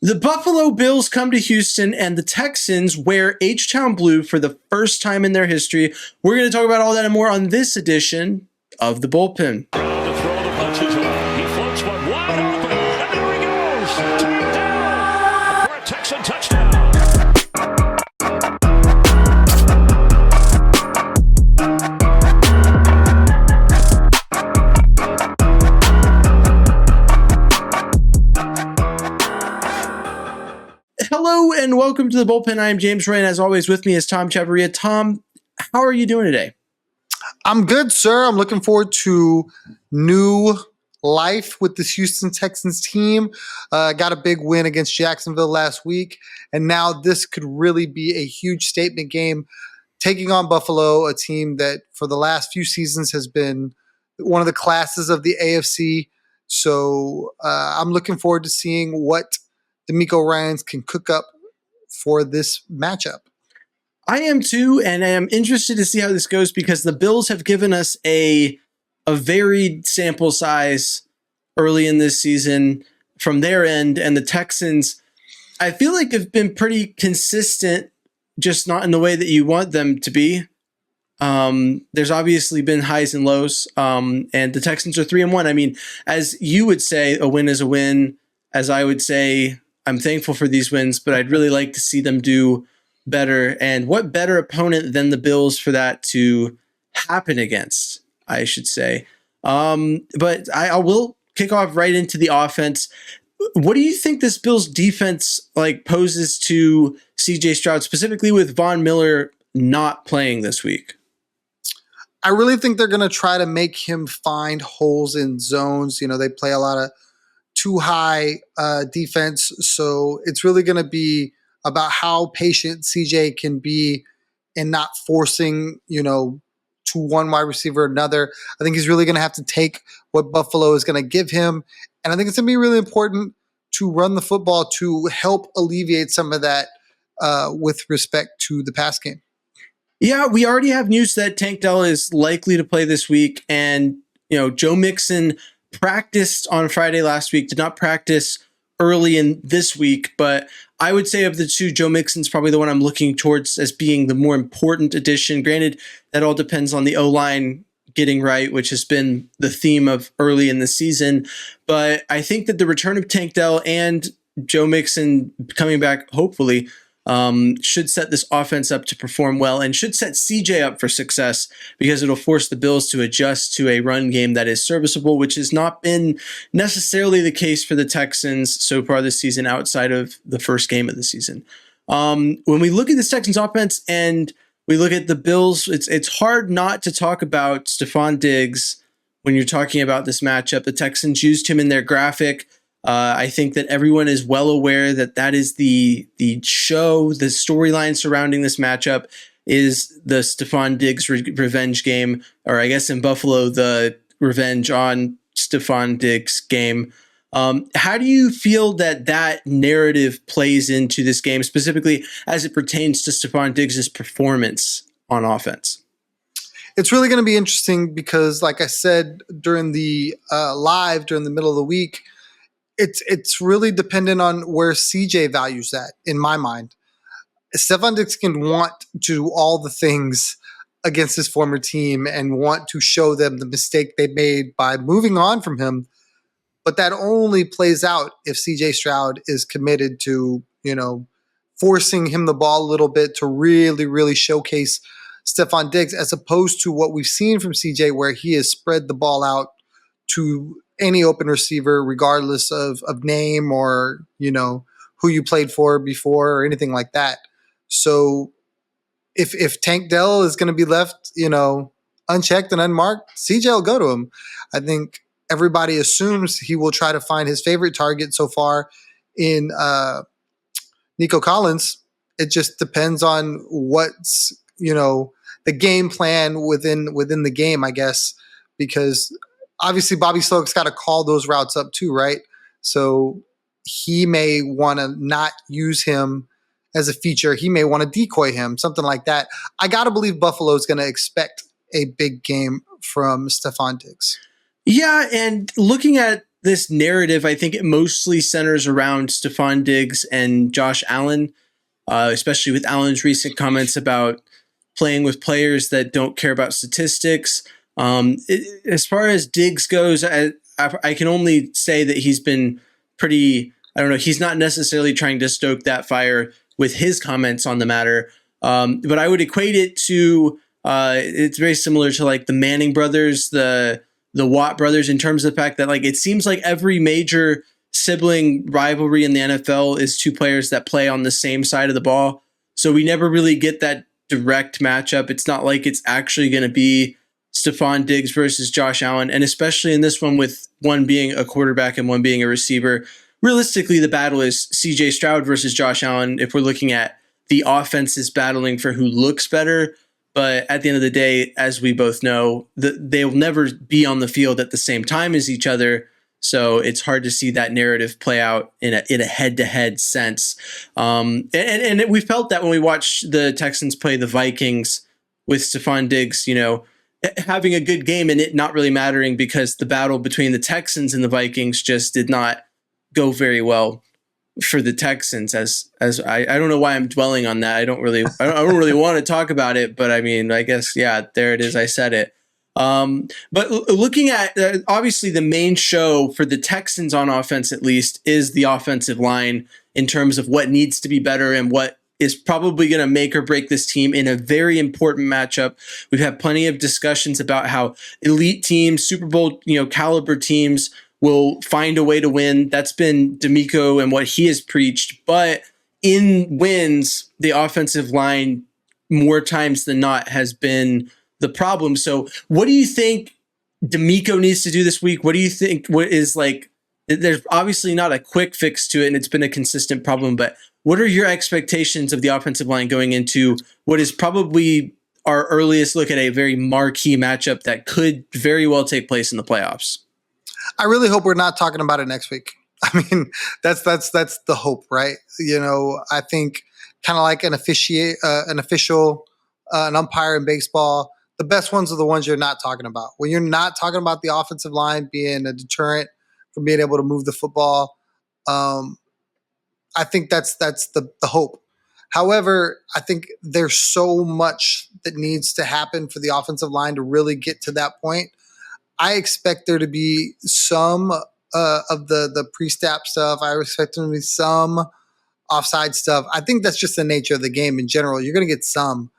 The Buffalo Bills come to Houston and the Texans wear H-Town blue for the first time in their history. We're going to talk about all that and more on this edition of The Bullpen. To throw the punches on. He floats one wide open, and there he goes. Touchdown for a Texan touchdown. Hello and welcome to The Bullpen. I am James Roy, and as always with me is Tom Chavarria. Tom, how are you doing today? I'm good, sir. I'm looking forward to new life with this Houston Texans team. Got a big win against Jacksonville last week, and now this could really be a huge statement game taking on Buffalo, a team that for the last few seasons has been one of the classes of the AFC. So I'm looking forward to seeing what D'Amico Ryans can cook up for this matchup. I am too, and I am interested to see how this goes because the Bills have given us a varied sample size early in this season from their end, and the Texans, I feel like, have been pretty consistent, just not in the way that you want them to be. There's obviously been highs and lows, and the Texans are 3-1. I mean, as you would say, a win is a win. As I would say, I'm thankful for these wins, but I'd really like to see them do better. And what better opponent than the Bills for that to happen against, I should say. But I will kick off right into the offense. What do you think this Bills defense poses to CJ Stroud, specifically with Von Miller not playing this week? I really think they're going to try to make him find holes in zones. You know, they play a lot of too high defense. So it's really going to be about how patient CJ can be and not forcing, to one wide receiver or another. I think he's really going to have to take what Buffalo is going to give him. And I think it's going to be really important to run the football to help alleviate some of that with respect to the pass game. Yeah, we already have news that Tank Dell is likely to play this week. And, Joe Mixon practiced on Friday last week, did not practice early in this week, but I would say of the two, Joe Mixon's probably the one I'm looking towards as being the more important addition. Granted, that all depends on the O-line getting right, which has been the theme of early in the season. But I think that the return of Tank Dell and Joe Mixon coming back, hopefully, should set this offense up to perform well and should set CJ up for success because it'll force the Bills to adjust to a run game that is serviceable, which has not been necessarily the case for the Texans so far this season outside of the first game of the season. When we look at this Texans offense and we look at the Bills, it's hard not to talk about Stephon Diggs when you're talking about this matchup. The Texans used him in their graphic. I think that everyone is well aware that is the show, the storyline surrounding this matchup is the Stephon Diggs revenge game, or I guess in Buffalo, the revenge on Stephon Diggs game. How do you feel that narrative plays into this game, specifically as it pertains to Stephon Diggs' performance on offense? It's really going to be interesting because, like I said, during the during the middle of the week, it's really dependent on where CJ values that, in my mind. Stephon Diggs can want to do all the things against his former team and want to show them the mistake they made by moving on from him. But that only plays out if CJ Stroud is committed to, forcing him the ball a little bit to really, really showcase Stephon Diggs, as opposed to what we've seen from CJ where he has spread the ball out to any open receiver, regardless of name or, who you played for before or anything like that. So if Tank Dell is going to be left, unchecked and unmarked, CJ will go to him. I think everybody assumes he will try to find his favorite target so far in Nico Collins. It just depends on what's, the game plan within the game, I guess, because obviously Bobby Sloak's got to call those routes up too, right? So he may want to not use him as a feature. He may want to decoy him, something like that. I got to believe Buffalo is going to expect a big game from Stephon Diggs. Yeah, and looking at this narrative, I think it mostly centers around Stephon Diggs and Josh Allen, especially with Allen's recent comments about playing with players that don't care about statistics. As far as Diggs goes, I can only say that he's been pretty, I don't know, he's not necessarily trying to stoke that fire with his comments on the matter. But I would equate it to, it's very similar to like the Manning brothers, the Watt brothers, in terms of the fact that like it seems like every major sibling rivalry in the NFL is two players that play on the same side of the ball. So we never really get that direct matchup. It's not like it's actually going to be Stephon Diggs versus Josh Allen. And especially in this one, with one being a quarterback and one being a receiver, realistically, the battle is CJ Stroud versus Josh Allen. If we're looking at the offenses battling for who looks better, but at the end of the day, as we both know, they will never be on the field at the same time as each other. So it's hard to see that narrative play out in a head-to-head sense. And we felt that when we watched the Texans play the Vikings with Stephon Diggs, having a good game and it not really mattering because the battle between the Texans and the Vikings just did not go very well for the Texans. As I don't know why I'm dwelling on that. I don't really want to talk about it, but I mean, I guess, yeah, there it is. I said it. But looking at obviously the main show for the Texans on offense, at least, is the offensive line in terms of what needs to be better and what is probably going to make or break this team in a very important matchup. We've had plenty of discussions about how elite teams, Super Bowl, caliber teams will find a way to win. That's been D'Amico and what he has preached. But in wins, the offensive line more times than not has been the problem. So what do you think D'Amico needs to do this week? What do you think, what is like, there's obviously not a quick fix to it and it's been a consistent problem, but what are your expectations of the offensive line going into what is probably our earliest look at a very marquee matchup that could very well take place in the playoffs? I really hope we're not talking about it next week. I mean, that's the hope, right? I think kind of like an official, an umpire in baseball, the best ones are the ones you're not talking about. When you're not talking about the offensive line being a deterrent from being able to move the football, I think that's the hope. However, I think there's so much that needs to happen for the offensive line to really get to that point. I expect there to be some of the pre-snap stuff. I expect there to be some offside stuff. I think that's just the nature of the game in general. You're going to get some.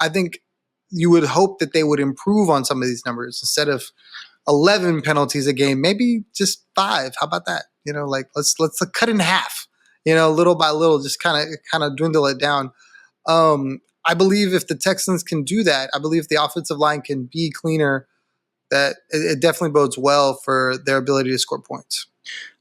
I think you would hope that they would improve on some of these numbers instead of 11 penalties a game, maybe just 5. How about that? Let's cut in half. Little by little, just kind of dwindle it down. I believe if the Texans can do that, I believe if the offensive line can be cleaner, that it definitely bodes well for their ability to score points.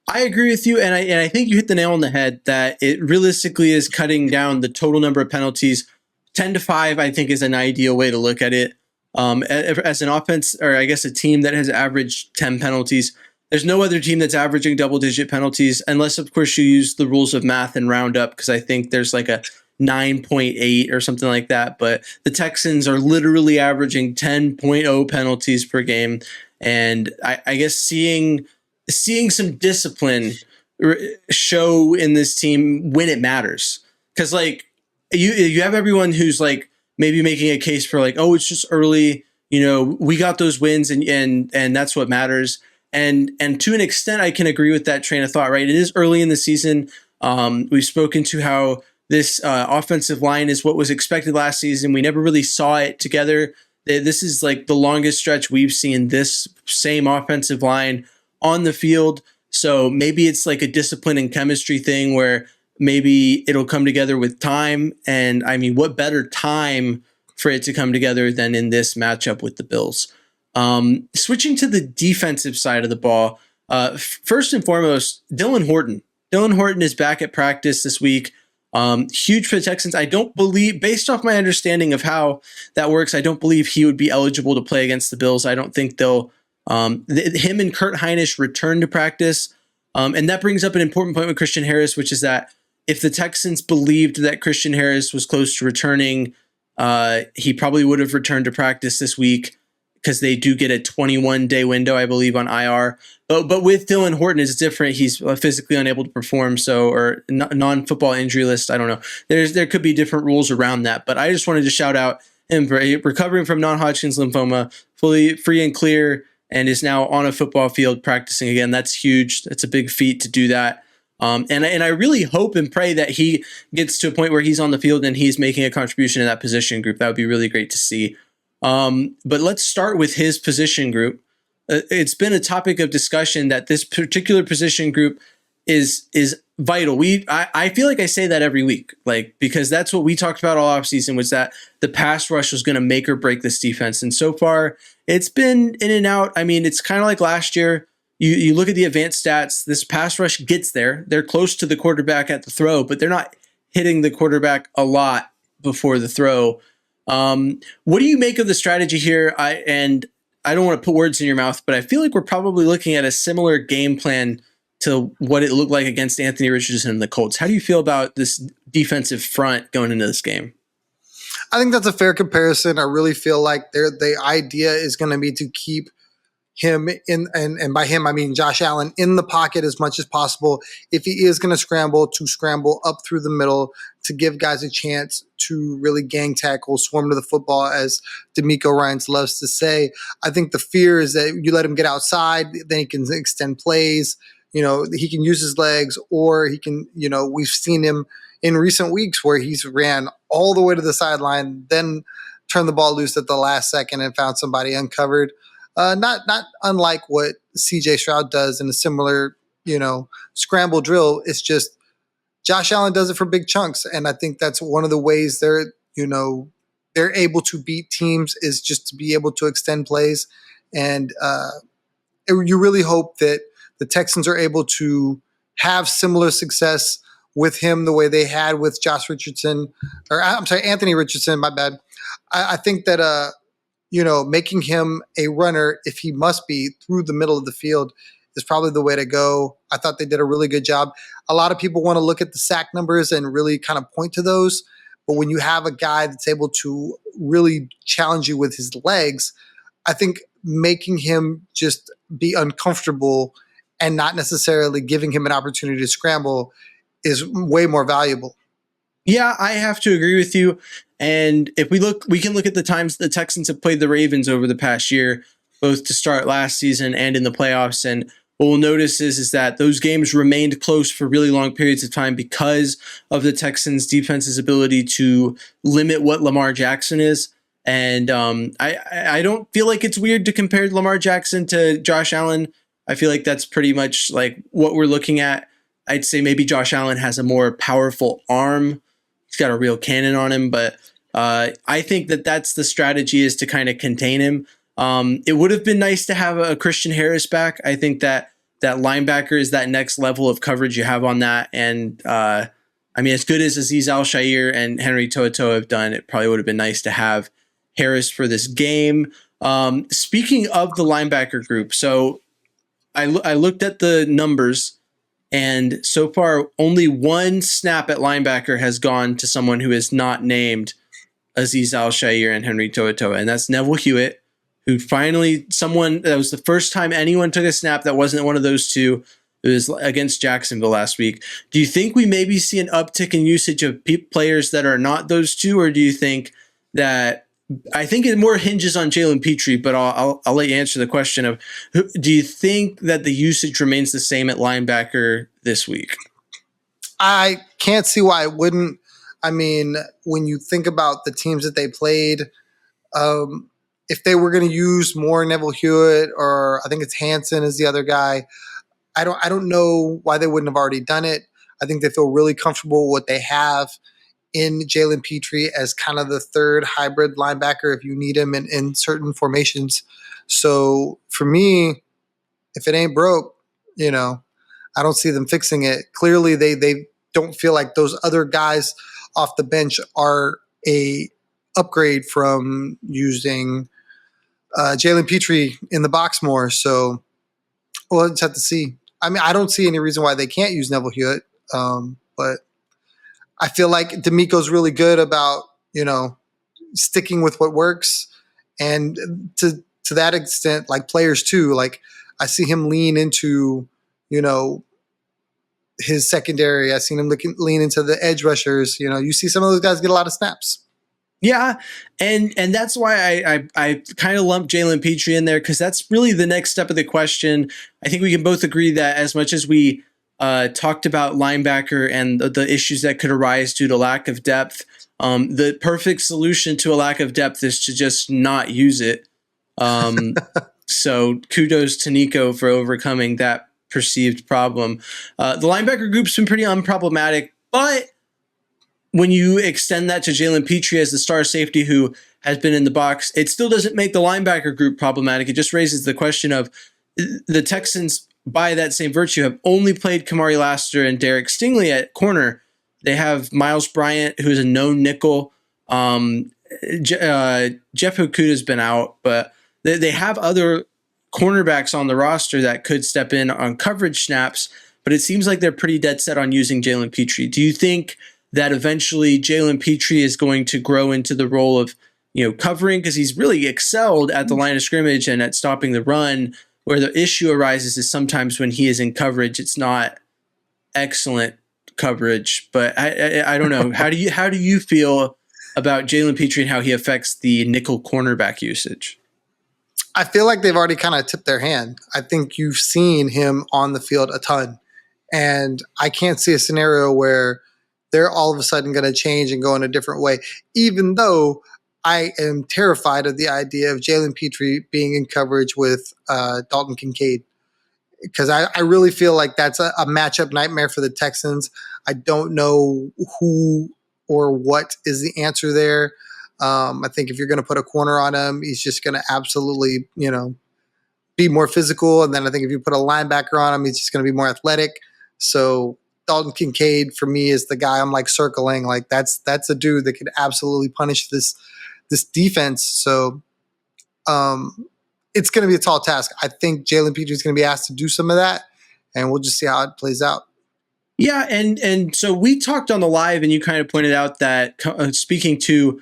I agree with you, and I think you hit the nail on the head that it realistically is cutting down the total number of penalties. 10 to 5, I think, is an ideal way to look at it. As an offense, or I guess a team that has averaged 10 penalties, there's no other team that's averaging double-digit penalties, unless, of course, you use the rules of math and round up, because I think there's like a 9.8 or something like that. But the Texans are literally averaging 10.0 penalties per game. And I guess seeing some discipline show in this team when it matters. Because like you have everyone who's like maybe making a case for like, oh, it's just early, we got those wins and that's what matters. And to an extent, I can agree with that train of thought, right? It is early in the season. We've spoken to how this offensive line is what was expected last season. We never really saw it together. This is like the longest stretch we've seen this same offensive line on the field. So maybe it's like a discipline and chemistry thing where maybe it'll come together with time. And I mean, what better time for it to come together than in this matchup with the Bills? Switching to the defensive side of the ball, first and foremost, Dylan Horton. Dylan Horton is back at practice this week. Huge for the Texans. I don't believe, based off my understanding of how that works, I don't believe he would be eligible to play against the Bills. I don't think they'll, him and Kurt Hinish return to practice. And that brings up an important point with Christian Harris, which is that if the Texans believed that Christian Harris was close to returning, he probably would have returned to practice this week. because they do get a 21-day window, I believe, on IR. But with Dylan Horton, it's different. He's physically unable to perform, or non-football injury list. I don't know. There could be different rules around that. But I just wanted to shout out him for recovering from non-Hodgkin's lymphoma, fully free and clear, and is now on a football field practicing again. That's huge. That's a big feat to do that. And I really hope and pray that he gets to a point where he's on the field and he's making a contribution in that position group. That would be really great to see. But let's start with his position group. It's been a topic of discussion that this particular position group is vital. I feel like I say that every week, because that's what we talked about all offseason, was that the pass rush was going to make or break this defense. And so far, it's been in and out. I mean, it's kind of like last year. You look at the advanced stats, this pass rush gets there. They're close to the quarterback at the throw, but they're not hitting the quarterback a lot before the throw. What do you make of the strategy here? I don't want to put words in your mouth, but I feel like we're probably looking at a similar game plan to what it looked like against Anthony Richardson and the Colts. How do you feel about this defensive front going into this game? I think that's a fair comparison. I really feel like the idea is going to be to keep him in, and by him I mean Josh Allen, in the pocket as much as possible. If he is going to scramble up through the middle to give guys a chance to really gang tackle, swarm to the football, as D'Amico Ryans loves to say. I think the fear is that you let him get outside, then he can extend plays. He can use his legs, or he can, we've seen him in recent weeks where he's ran all the way to the sideline, then turned the ball loose at the last second and found somebody uncovered. Not unlike what CJ Stroud does in a similar, scramble drill. It's just Josh Allen does it for big chunks. And I think that's one of the ways they're able to beat teams, is just to be able to extend plays. And you really hope that the Texans are able to have similar success with him the way they had with Anthony Richardson, my bad. I think that, making him a runner, if he must be, through the middle of the field is probably the way to go. I thought they did a really good job. A lot of people want to look at the sack numbers and really kind of point to those. But when you have a guy that's able to really challenge you with his legs, I think making him just be uncomfortable and not necessarily giving him an opportunity to scramble is way more valuable. Yeah, I have to agree with you. And if we can look at the times the Texans have played the Ravens over the past year, both to start last season and in the playoffs. And what we'll notice is that those games remained close for really long periods of time because of the Texans' defense's ability to limit what Lamar Jackson is. And I don't feel like it's weird to compare Lamar Jackson to Josh Allen. I feel like that's pretty much like what we're looking at. I'd say maybe Josh Allen has a more powerful arm. He's got a real cannon on him, but I think that's the strategy, is to kind of contain him. It would have been nice to have a Christian Harris back. I think that linebacker is that next level of coverage you have on that. And as good as Azeez Al-Shaair and Henry To'oTo'o have done, it probably would have been nice to have Harris for this game. Speaking of the linebacker group, so I looked at the numbers, and so far only one snap at linebacker has gone to someone who is not named Azeez Al-Shaair and Henry To'oTo'o, and that's Neville Hewitt, who that was the first time anyone took a snap that wasn't one of those two. It was against Jacksonville last week. Do you think we maybe see an uptick in usage of players that are not those two, or do you think that – I think it more hinges on Jalen Petrie, but I'll let you answer the question of, do you think that the usage remains the same at linebacker this week? I can't see why it wouldn't. I mean, when you think about the teams that they played, if they were going to use more Neville Hewitt, or I think it's Hansen is the other guy, I don't know why they wouldn't have already done it. I think they feel really comfortable with what they have in Jalen Petrie as kind of the third hybrid linebacker if you need him in certain formations. So for me, if it ain't broke, I don't see them fixing it. Clearly, they don't feel like those other guys off the bench are a upgrade from using Jalen Petrie in the box more. So we'll just have to see. I mean, I don't see any reason why they can't use Neville Hewitt, but I feel like D'Amico's really good about, sticking with what works. And to to that extent, like players too, like I see him lean into, his secondary. I've seen him lean into the edge rushers. You see some of those guys get a lot of snaps. Yeah, and that's why I kind of lumped Jalen Petrie in there, because that's really the next step of the question. I think we can both agree that as much as we talked about linebacker and the issues that could arise due to lack of depth, the perfect solution to a lack of depth is to just not use it. So kudos to Nico for overcoming that perceived problem. The linebacker group's been pretty unproblematic, but when you extend that to Jalen Petrie as the star safety who has been in the box, it still doesn't make the linebacker group problematic. It just raises the question of the Texans, by that same virtue, have only played Kamari Lassiter and Derek Stingley at corner. They have Miles Bryant, who's a known nickel. Jeff Okudah's been out, but they have other cornerbacks on the roster that could step in on coverage snaps, but it seems like they're pretty dead set on using Jalen Petrie. Do you think that eventually Jalen Petrie is going to grow into the role of, covering, because he's really excelled at the line of scrimmage and at stopping the run? Where the issue arises is sometimes when he is in coverage, it's not excellent coverage. But I don't know. How do you feel about Jalen Petrie and how he affects the nickel cornerback usage? I feel like they've already kind of tipped their hand. I think you've seen him on the field a ton, and I can't see a scenario where they're all of a sudden going to change and go in a different way, even though I am terrified of the idea of Jalen Petrie being in coverage with Dalton Kincaid, because I really feel like that's a matchup nightmare for the Texans. I don't know who or what is the answer there. I think if you're going to put a corner on him, he's just going to absolutely, be more physical. And then I think if you put a linebacker on him, he's just going to be more athletic. So Dalton Kincaid for me is the guy I'm like circling. Like that's a dude that could absolutely punish this defense. So it's going to be a tall task. I think Jalen Petrie is going to be asked to do some of that, and we'll just see how it plays out. Yeah, and so we talked on the live, and you kind of pointed out that speaking to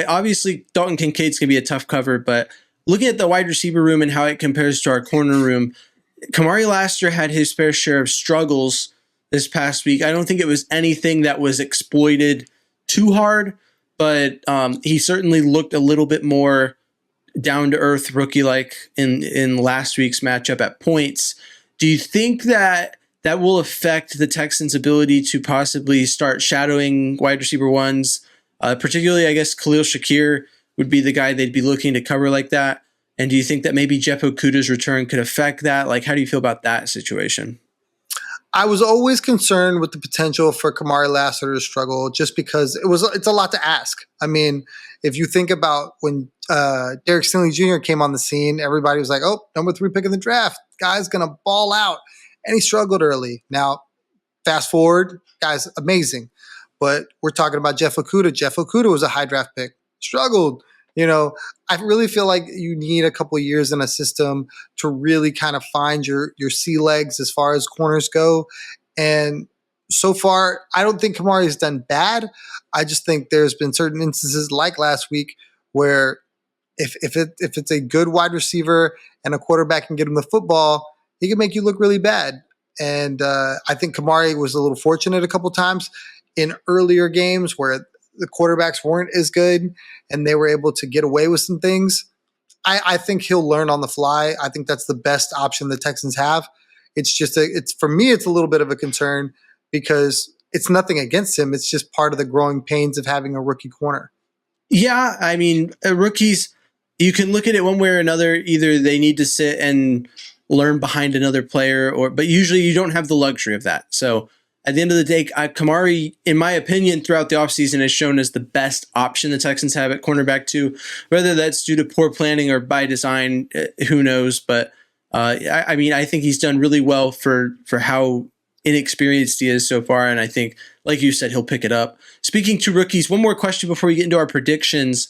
obviously Dalton Kincaid's going to be a tough cover, but looking at the wide receiver room and how it compares to our corner room, Kamari Lassiter had his fair share of struggles this past week. I don't think it was anything that was exploited too hard, but he certainly looked a little bit more down-to-earth, rookie-like in last week's matchup at points. Do you think that will affect the Texans' ability to possibly start shadowing wide receiver ones? Particularly, I guess, Khalil Shakir would be the guy they'd be looking to cover like that. And do you think that maybe Jeff Okudah's return could affect that? Like, how do you feel about that situation? I was always concerned with the potential for Kamari Lassiter to struggle, just because it's a lot to ask. I mean, if you think about when Derek Stingley Jr. came on the scene, everybody was like, "Oh, number 3 pick in the draft, guy's gonna ball out," and he struggled early. Now, fast forward, guy's amazing. But we're talking about Jeff Okudah. Jeff Okudah was a high draft pick, struggled. I really feel like you need a couple of years in a system to really kind of find your sea legs as far as corners go. And so far, I don't think Kamari has done bad. I just think there's been certain instances like last week where if it's a good wide receiver and a quarterback can get him the football, he can make you look really bad. And I think Kamari was a little fortunate a couple times in earlier games where the quarterbacks weren't as good and they were able to get away with some things. I think he'll learn on the fly. I think that's the best option the Texans have. It's just for me, it's a little bit of a concern because it's nothing against him. It's just part of the growing pains of having a rookie corner. Yeah, I mean, rookies, you can look at it one way or another. Either they need to sit and learn behind another player, but usually you don't have the luxury of that. So at the end of the day, Kamari, in my opinion, throughout the offseason has shown as the best option the Texans have at cornerback 2. Whether that's due to poor planning or by design, who knows? But I mean, I think he's done really well for how inexperienced he is so far. And I think, like you said, he'll pick it up. Speaking to rookies, one more question before we get into our predictions.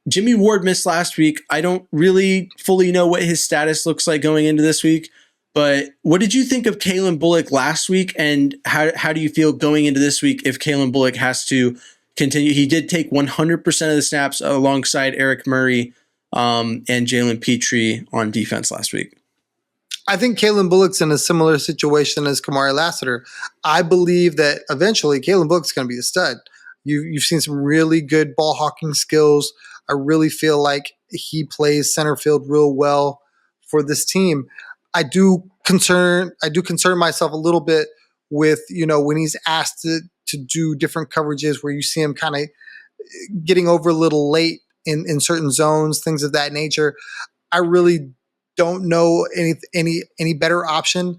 Jimmy Ward missed last week. I don't really fully know what his status looks like going into this week. But what did you think of Kalen Bullock last week, and how do you feel going into this week if Kalen Bullock has to continue? He did take 100% of the snaps alongside Eric Murray and Jalen Petrie on defense last week. I think Kalen Bullock's in a similar situation as Kamari Lassiter. I believe that eventually Kalen Bullock's going to be a stud. You've seen some really good ball hawking skills. I really feel like he plays center field real well for this team. I do concern myself a little bit with, when he's asked to do different coverages where you see him kind of getting over a little late in certain zones, things of that nature. I really don't know any better option.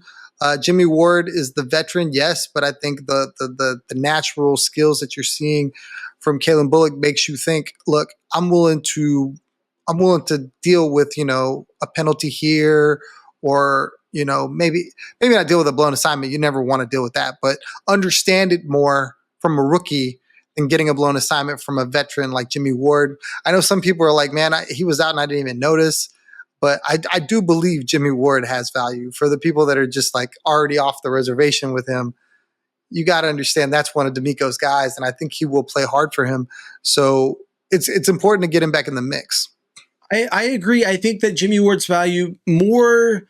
Jimmy Ward is the veteran, yes, but I think the natural skills that you're seeing from Kalen Bullock makes you think, look, I'm willing to deal with, a penalty here, or, maybe not deal with a blown assignment. You never want to deal with that, but understand it more from a rookie than getting a blown assignment from a veteran like Jimmy Ward. I know some people are like, man, he was out and I didn't even notice. But I do believe Jimmy Ward has value. For the people that are just like already off the reservation with him, you got to understand that's one of D'Amico's guys, and I think he will play hard for him. So it's important to get him back in the mix. I agree. I think that Jimmy Ward's value more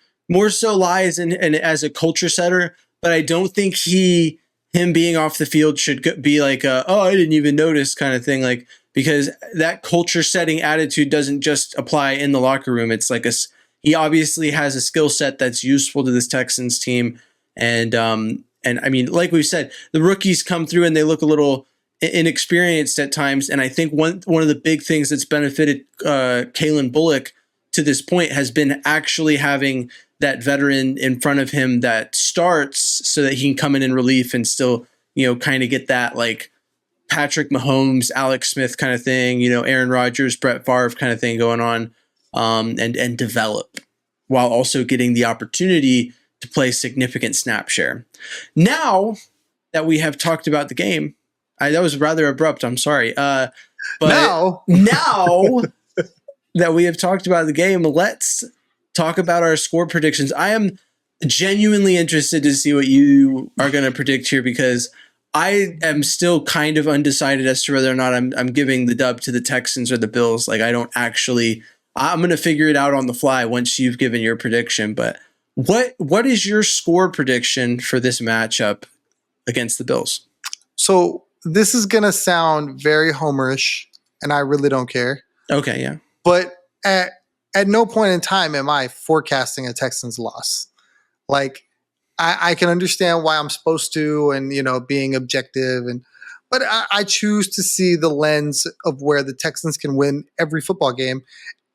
so lies in as a culture setter, but I don't think him being off the field should be like I didn't even notice kind of thing, like, because that culture setting attitude doesn't just apply in the locker room. It's like he obviously has a skill set that's useful to this Texans team. And I mean, like we said, the rookies come through and they look a little inexperienced at times. And I think one of the big things that's benefited Kalen Bullock to this point has been actually having that veteran in front of him that starts, so that he can come in relief and still, kind of get that like Patrick Mahomes, Alex Smith kind of thing, Aaron Rodgers, Brett Favre kind of thing going on, and develop, while also getting the opportunity to play significant snap share. Now that we have talked about the game, that was rather abrupt, I'm sorry. But now that we have talked about the game, let's talk about our score predictions. I am genuinely interested to see what you are going to predict here, because I am still kind of undecided as to whether or not I'm giving the dub to the Texans or the Bills. Like, I'm going to figure it out on the fly once you've given your prediction. But what is your score prediction for this matchup against the Bills? So this is going to sound very homerish, and I really don't care. Okay, yeah. But at no point in time am I forecasting a Texans loss. Like, I can understand why I'm supposed to, and being objective, but I choose to see the lens of where the Texans can win every football game,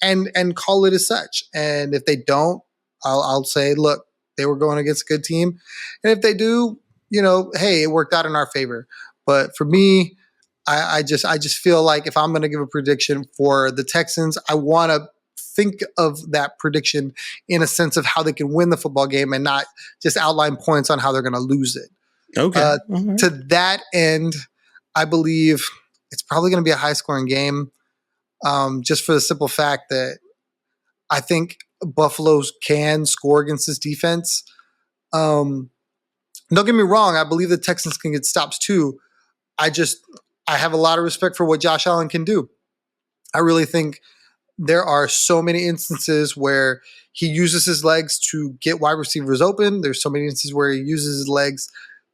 and call it as such. And if they don't, I'll say, look, they were going against a good team, and if they do, hey, it worked out in our favor. But for me, I just feel like if I'm going to give a prediction for the Texans, I want to think of that prediction in a sense of how they can win the football game, and not just outline points on how they're going to lose it. Okay. Right. To that end, I believe it's probably going to be a high scoring game, just for the simple fact that I think Buffalo can score against this defense. Don't get me wrong. I believe the Texans can get stops too. I have a lot of respect for what Josh Allen can do. I really think there are so many instances where he uses his legs to get wide receivers open. There's so many instances where he uses his legs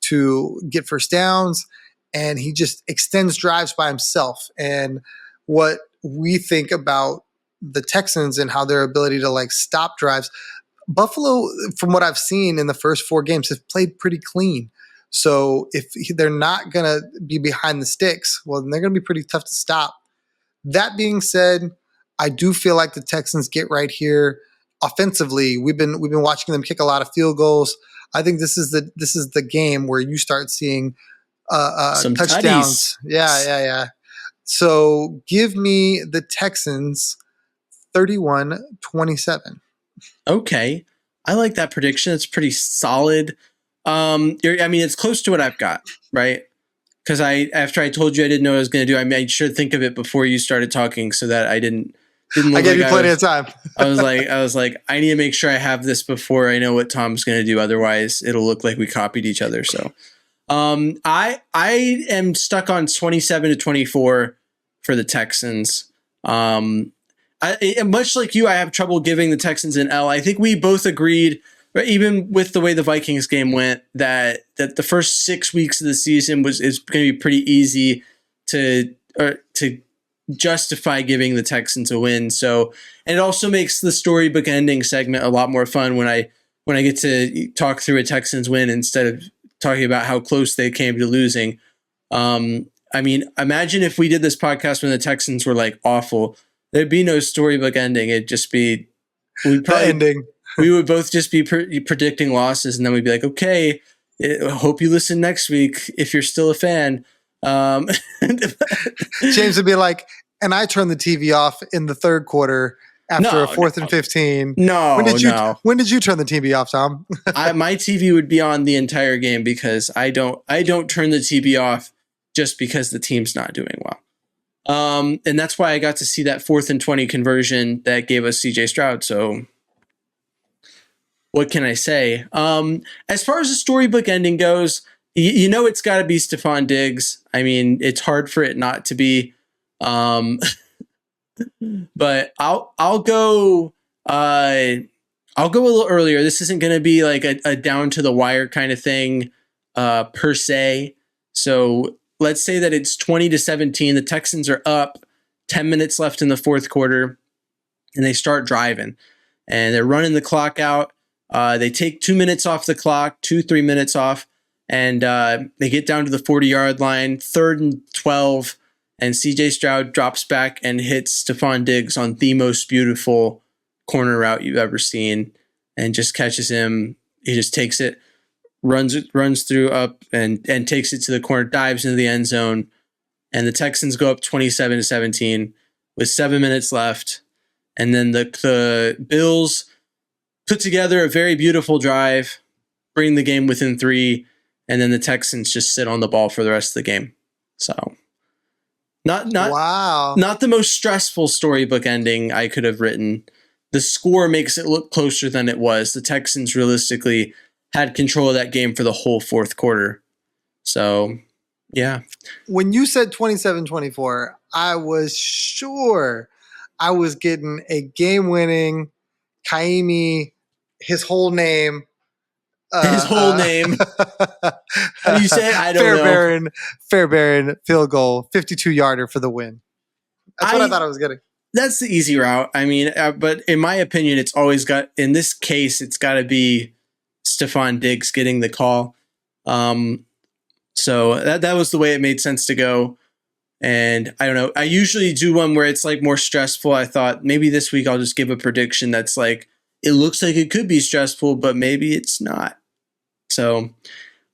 to get first downs, and he just extends drives by himself. And what we think about the Texans and how their ability to like stop drives, Buffalo, from what I've seen in the first 4 games, has played pretty clean. So if they're not going to be behind the sticks, well, then they're going to be pretty tough to stop. That being said, I do feel like the Texans get right here offensively. We've been watching them kick a lot of field goals. I think this is the game where you start seeing some touchdowns. tutties. Yeah. So give me the Texans 31-27. Okay. I like that prediction. It's pretty solid. It's close to what I've got, right? Because after I told you I didn't know what I was going to do, I made sure to think of it before you started talking, so that I didn't look I gave like you plenty of time. I was like, I need to make sure I have this before I know what Tom's going to do. Otherwise, it'll look like we copied each other. So, I am stuck on 27-24 for the Texans. Much like you, I have trouble giving the Texans an L. I think we both agreed, even with the way the Vikings game went, that the first 6 weeks of the season is going to be pretty easy to justify giving the Texans a win. So, and it also makes the storybook ending segment a lot more fun when I get to talk through a Texans win instead of talking about how close they came to losing. I mean, imagine if we did this podcast when the Texans were like awful. There'd be no storybook ending. It'd just be ending. We would both just be predicting losses, and then we'd be like, okay, hope you listen next week if you're still a fan. James would be like, and I turned the TV off in the third quarter after a 4th and 15. No, when did you turn the TV off, Tom? My TV would be on the entire game because I don't turn the TV off just because the team's not doing well. And that's why I got to see that 4th and 20 conversion that gave us CJ Stroud. So what can I say? As far as the storybook ending goes, you know it's got to be Stephon Diggs. I mean, it's hard for it not to be. But I'll go a little earlier. This isn't going to be like a down to the wire kind of thing per se. So let's say that it's 20-17. The Texans are up, 10 minutes left in the fourth quarter, and they start driving. And they're running the clock out. They take 2 minutes off the clock, 3 minutes off, and they get down to the 40-yard line, 3rd and 12, and CJ Stroud drops back and hits Stephon Diggs on the most beautiful corner route you've ever seen and just catches him. He just takes it, runs through up and takes it to the corner, dives into the end zone, and the Texans go up 27-17 with 7 minutes left. And then the Bills put together a very beautiful drive, bring the game within 3, and then the Texans just sit on the ball for the rest of the game. So not the most stressful storybook ending I could have written. The score makes it look closer than it was. The Texans realistically had control of that game for the whole fourth quarter. So, yeah. When you said 27-24, I was sure I was getting a game-winning Kaimi, his whole name. His whole name. How do you say it? I don't know. Fairbairn field goal, 52-yarder for the win. That's what I thought I was getting. That's the easy route. I mean, but in my opinion, it's always got, in this case, it's got to be Stephon Diggs getting the call. So that was the way it made sense to go. And I don't know. I usually do one where it's like more stressful. I thought maybe this week I'll just give a prediction that's like, it looks like it could be stressful, but maybe it's not. So,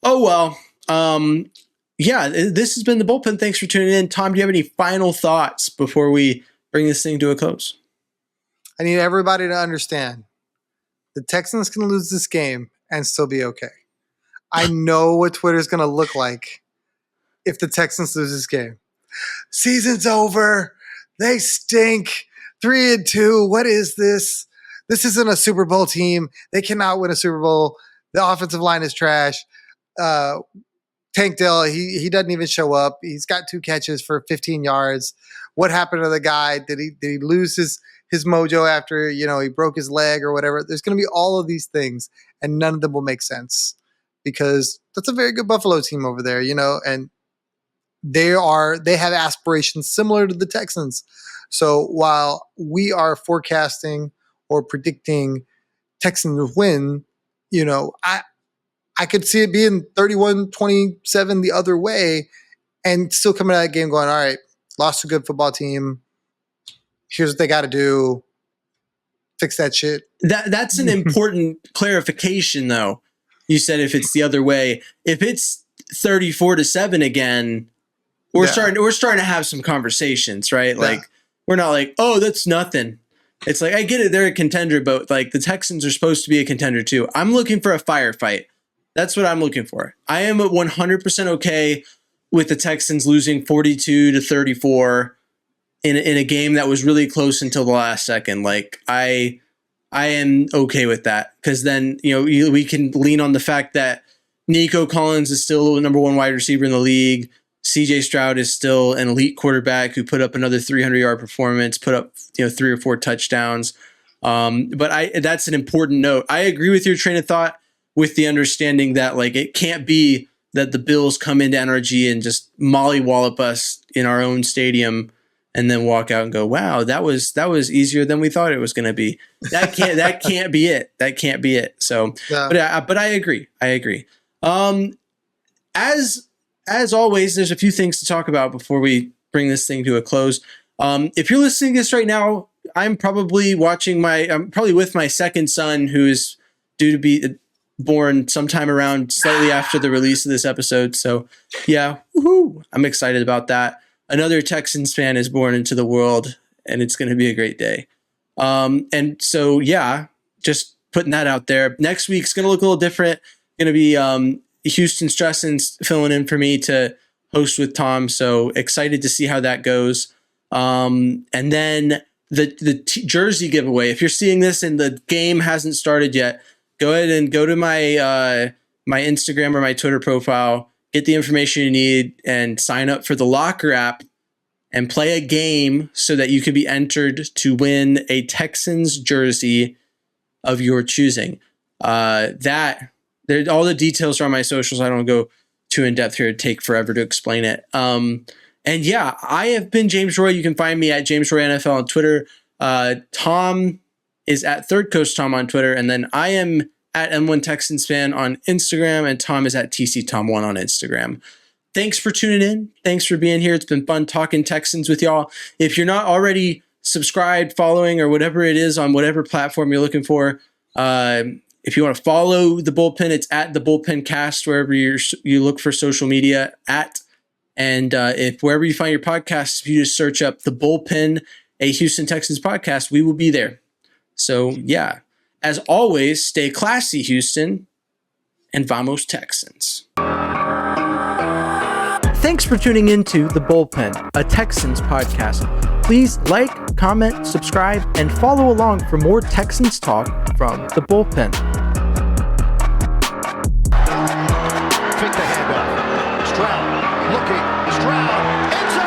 oh well. Yeah, this has been the Bullpen. Thanks for tuning in. Tom, do you have any final thoughts before we bring this thing to a close? I need everybody to understand the Texans can lose this game and still be okay. I know what Twitter's going to look like if the Texans lose this game. Season's over. They stink. 3-2. What is this? This isn't a Super Bowl team. They cannot win a Super Bowl. The offensive line is trash. Tank Dell, he doesn't even show up. He's got 2 catches for 15 yards. What happened to the guy? Did he lose his mojo after, he broke his leg or whatever? There's going to be all of these things, and none of them will make sense because that's a very good Buffalo team over there, and they have aspirations similar to the Texans. So while we are forecasting or predicting Texans win, I could see it being 31-27 the other way and still coming out of that game going, all right, lost a good football team. Here's what they got to do. Fix that shit. That's an important clarification, though. You said if it's the other way. If it's 34-7 again, we're starting to have some conversations, right? Yeah. Like, we're not like, oh, that's nothing. It's like, I get it, they're a contender, but like the Texans are supposed to be a contender too. I'm looking for a firefight. That's what I'm looking for. I am 100% okay with the Texans losing 42-34 in a game that was really close until the last second. Like I am okay with that because then we can lean on the fact that Nico Collins is still the number 1 wide receiver in the league. CJ Stroud is still an elite quarterback who put up another 300-yard performance, put up 3 or 4 touchdowns. But that's an important note. I agree with your train of thought, with the understanding that like it can't be that the Bills come into NRG and just mollywallop us in our own stadium and then walk out and go, wow, that was easier than we thought it was going to be. That can't be it. That can't be it. So, yeah. But I agree. As always, there's a few things to talk about before we bring this thing to a close. If you're listening to this right now, I'm probably with my second son, who is due to be born sometime around slightly after the release of this episode. So yeah, woohoo, I'm excited about that. Another Texans fan is born into the world, and it's going to be a great day. And so, yeah, just putting that out there. Next week's going to look a little different. Going to be Houston Stressins filling in for me to host with Tom. So excited to see how that goes. And then the jersey giveaway. If you're seeing this and the game hasn't started yet, go ahead and go to my my Instagram or my Twitter profile, get the information you need, and sign up for the Locker app and play a game so that you can be entered to win a Texans jersey of your choosing. All the details are on my socials. I don't go too in depth here. It'd take forever to explain it. And yeah, I have been James Roy. You can find me at James Roy NFL on Twitter. Tom is at Third Coast Tom on Twitter, and then I am at M1 Texans Fan on Instagram, and Tom is at TCTom1 on Instagram. Thanks for tuning in. Thanks for being here. It's been fun talking Texans with y'all. If you're not already subscribed, following, or whatever it is on whatever platform you're looking for, if you want to follow the Bullpen, it's at the Bullpen Cast wherever you look for social media at. And if wherever you find your podcasts, if you just search up the Bullpen, a Houston Texans podcast, we will be there. So yeah, as always, stay classy, Houston, and vamos Texans. Thanks for tuning into The Bullpen, a Texans podcast. Please like, comment, subscribe, and follow along for more Texans talk from The Bullpen. Take the handoff. Stroud looking. Stroud. End zone.